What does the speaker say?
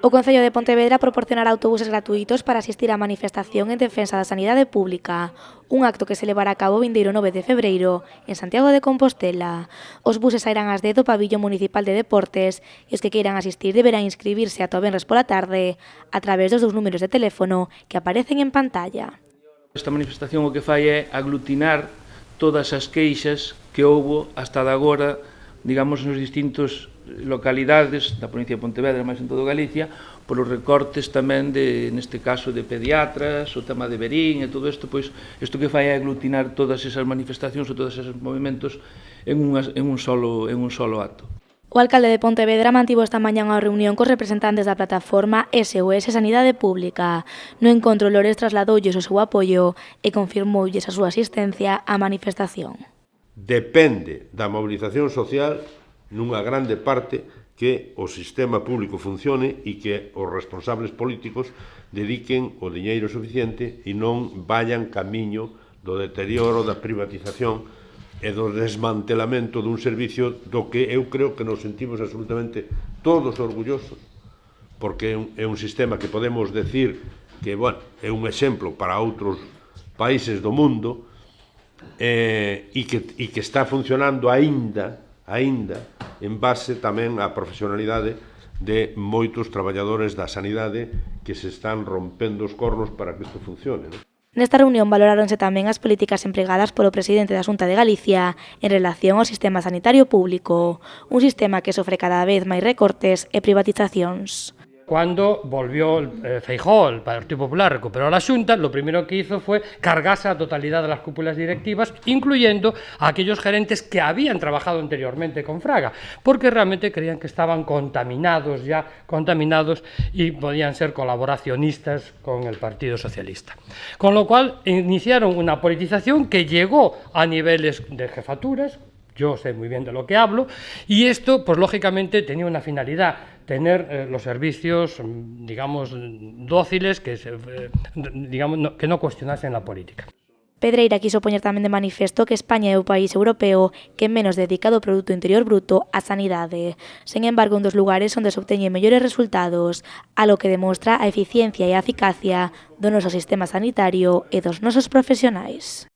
O Concello de Pontevedra proporcionará autobuses gratuitos para asistir á manifestación en defensa da sanidade pública, un acto que se levará a cabo o vindeiro 9 de febreiro en Santiago de Compostela. Os buses sairán ás 10 do Pavillo Municipal de Deportes e os que queiran asistir deberán inscribirse ata o venres pola tarde a través dos 2 números de teléfono que aparecen en pantalla. Esta manifestación o que fai é aglutinar todas as queixas que houbo hasta de agora, digamos, nos distintos localidades da provincia de Pontevedra, máis en todo Galicia, polos recortes tamén neste caso de pediatras, o tema de Verín e todo isto, pois isto que fai é aglutinar todas esas manifestacións ou todos esos movimentos en un solo acto. O alcalde de Pontevedra mantivo esta mañá unha reunión cos representantes da plataforma SOS Sanidade Pública. No encontro, Lores trasladoulles o seu apoio e confirmoulles a súa asistencia á manifestación. Depende da mobilización social nunha grande parte que o sistema público funcione e que os responsables políticos dediquen o diñeiro suficiente e non vayan camiño do deterioro, da privatización e do desmantelamento dun servicio do que eu creo que nos sentimos absolutamente todos orgullosos, porque é un sistema que podemos decir que, bueno, é un exemplo para outros países do mundo e que está funcionando aínda en base tamén á profesionalidade de moitos traballadores da sanidade que se están rompendo os cornos para que isto funcione, non? Nesta reunión valoráronse tamén as políticas empregadas polo presidente da Xunta de Galicia en relación ao sistema sanitario público, un sistema que sofre cada vez máis recortes e privatizacións. Cuando volvió Feijóo, el Partido Popular, recuperó la Xunta, lo primero que hizo fue cargarse a la totalidad de las cúpulas directivas, incluyendo a aquellos gerentes que habían trabajado anteriormente con Fraga, porque realmente creían que estaban contaminados y podían ser colaboracionistas con el Partido Socialista. Con lo cual iniciaron una politización que llegó a niveles de jefaturas. Yo sé muy bien de lo que hablo, y esto, pues lógicamente, tenía una finalidad, tener los servicios, digamos, dóciles, que no cuestionasen la política. Pedreira quiso poñer tamén de manifesto que España é o país europeo que menos dedica do Produto Interior Bruto á sanidade. Sen embargo, un dos lugares onde se obteñen mellores resultados, a lo que demostra a eficiencia e a eficacia do noso sistema sanitario e dos nosos profesionais.